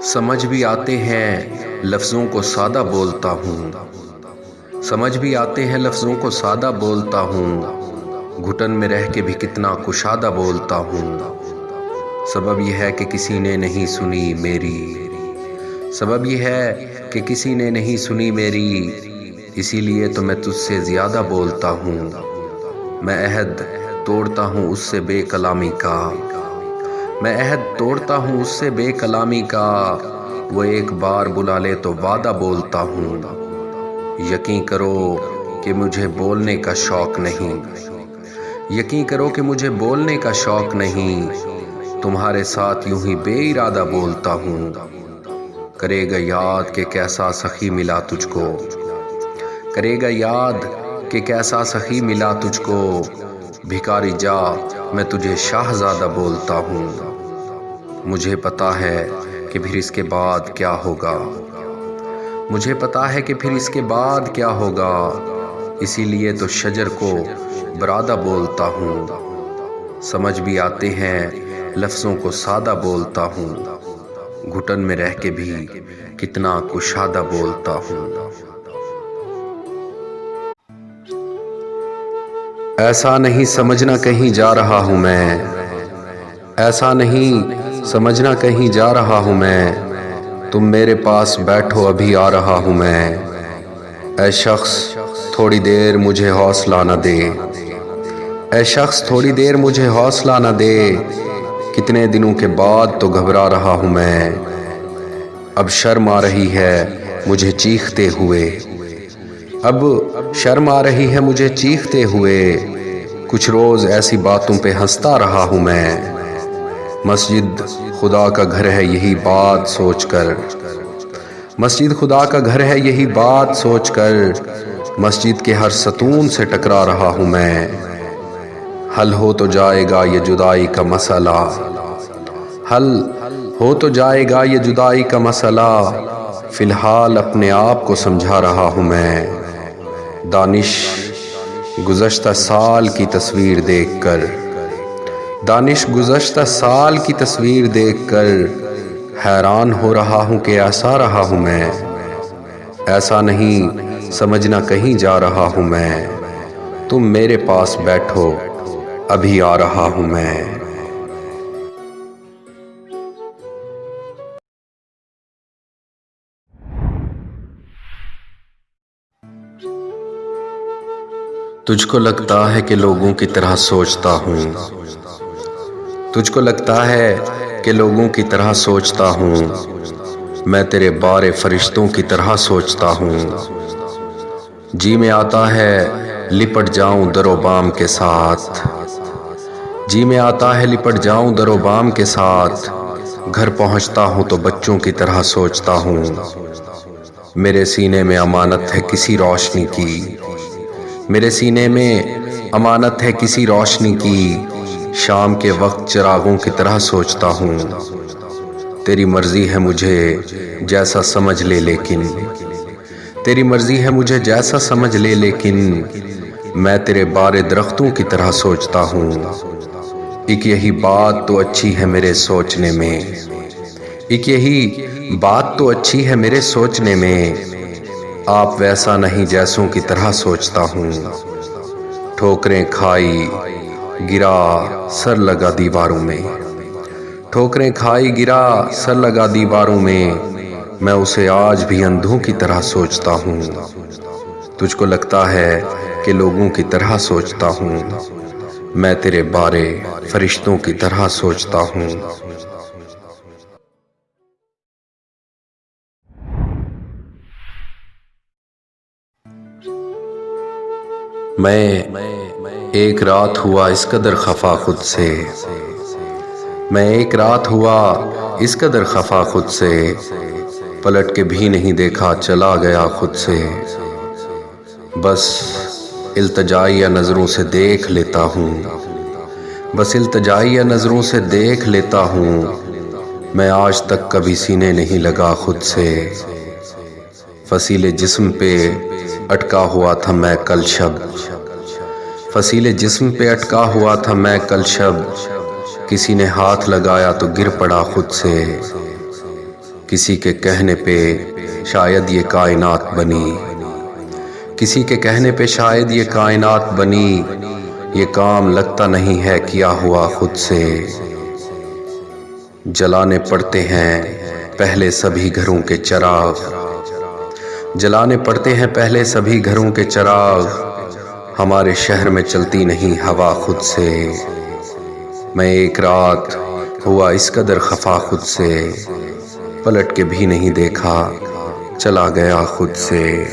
سمجھ بھی آتے ہیں لفظوں کو سادہ بولتا ہوں، سمجھ بھی آتے ہیں لفظوں کو سادہ بولتا ہوں، گھٹن میں رہ کے بھی کتنا کشادہ بولتا ہوں۔ سبب یہ ہے کہ کسی نے نہیں سنی میری، سبب یہ ہے کہ کسی نے نہیں سنی میری، اسی لیے تو میں تجھ سے زیادہ بولتا ہوں۔ میں عہد توڑتا ہوں اس سے بے کلامی کا، میں عہد توڑتا ہوں اس سے بے کلامی کا، وہ ایک بار بلا لے تو وعدہ بولتا ہوں۔ یقین کرو کہ مجھے بولنے کا شوق نہیں، یقین کرو کہ مجھے بولنے کا شوق نہیں، تمہارے ساتھ یوں ہی بے ارادہ بولتا ہوں۔ کرے گا یاد کہ کیسا سخی ملا تجھ کو، کرے گا یاد کہ کیسا سخی ملا تجھ کو، بھکاری جا میں تجھے شاہزادہ بولتا ہوں۔ مجھے پتا ہے کہ پھر اس کے بعد کیا ہوگا، مجھے پتا ہے کہ پھر اس کے بعد کیا ہوگا، اسی لیے تو شجر کو برادہ بولتا ہوں۔ سمجھ بھی آتے ہیں لفظوں کو سادہ بولتا ہوں، گھٹن میں رہ کے بھی کتنا کشادہ بولتا ہوں۔ ایسا نہیں سمجھنا کہیں جا رہا ہوں میں، ایسا نہیں سمجھنا کہیں جا رہا ہوں میں، تم میرے پاس بیٹھو ابھی آ رہا ہوں میں۔ اے شخص تھوڑی دیر مجھے حوصلہ نہ دے، اے شخص تھوڑی دیر مجھے حوصلہ نہ دے، کتنے دنوں کے بعد تو گھبرا رہا ہوں میں۔ اب شرم آ رہی ہے مجھے چیختے ہوئے، اب شرم آ رہی ہے مجھے چیختے ہوئے، کچھ روز ایسی باتوں پہ ہنستا رہا ہوں میں۔ مسجد خدا کا گھر ہے یہی بات سوچ کر، مسجد خدا کا گھر ہے یہی بات سوچ کر، مسجد کے ہر ستون سے ٹکرا رہا ہوں میں۔ حل ہو تو جائے گا یہ جدائی کا مسئلہ، حل ہو تو جائے گا یہ جدائی کا مسئلہ، فی الحال اپنے آپ کو سمجھا رہا ہوں میں۔ دانش گزشتہ سال کی تصویر دیکھ کر، دانش گزشتہ سال کی تصویر دیکھ کر حیران ہو رہا ہوں کہ ایسا رہا ہوں میں۔ ایسا نہیں سمجھنا کہیں جا رہا ہوں میں، تم میرے پاس بیٹھو ابھی آ رہا ہوں میں۔ تجھ کو لگتا ہے کہ لوگوں کی طرح سوچتا ہوں، تجھ کو لگتا ہے کہ لوگوں کی طرح سوچتا ہوں، میں تیرے بارے فرشتوں کی طرح سوچتا ہوں۔ جی میں آتا ہے لپٹ جاؤں در و بام کے ساتھ، جی میں آتا ہے لپٹ جاؤں در و بام کے ساتھ، گھر پہنچتا ہوں تو بچوں کی طرح سوچتا ہوں۔ میرے سینے میں امانت ہے کسی روشنی کی، میرے سینے میں امانت ہے کسی روشنی کی، شام کے وقت چراغوں کی طرح سوچتا ہوں۔ تیری مرضی ہے مجھے جیسا سمجھ لے لیکن، تیری مرضی ہے مجھے جیسا سمجھ لے لیکن، میں تیرے بارے درختوں کی طرح سوچتا ہوں۔ ایک یہی بات تو اچھی ہے میرے سوچنے میں، ایک یہی بات تو اچھی ہے میرے سوچنے میں، آپ ویسا نہیں جیسوں کی طرح سوچتا ہوں۔ ٹھوکریں کھائی گرا سر لگا دیواروں میں، ٹھوکریں کھائی گرا سر لگا دیواروں میں، میں اسے آج بھی اندھوں کی طرح سوچتا ہوں۔ تجھ کو لگتا ہے کہ لوگوں کی طرح سوچتا ہوں، میں تیرے بارے فرشتوں کی طرح سوچتا ہوں۔ میں ایک رات ہوا اس قدر خفا خود سے، میں ایک رات ہوا اس قدر خفا خود سے، پلٹ کے بھی نہیں دیکھا چلا گیا خود سے، بس التجائیہ نظروں سے دیکھ لیتا ہوں، بس التجائیہ نظروں سے دیکھ لیتا ہوں، میں آج تک کبھی سینے نہیں لگا خود سے، فصیل جسم پہ اٹکا ہوا تھا میں کل شب، فصیل جسم پہ اٹکا ہوا تھا میں کل شب، کسی نے ہاتھ لگایا تو گر پڑا خود سے، کسی کے کہنے پہ شاید یہ کائنات بنی، کسی کے کہنے پہ شاید یہ کائنات بنی، یہ کام لگتا نہیں ہے کیا ہوا خود سے۔ جلانے پڑتے ہیں پہلے سبھی گھروں کے چراغ، جلانے پڑتے ہیں پہلے سبھی گھروں کے چراغ، ہمارے شہر میں چلتی نہیں ہوا خود سے۔ میں ایک رات ہوا اس قدر خفا خود سے، پلٹ کے بھی نہیں دیکھا چلا گیا خود سے۔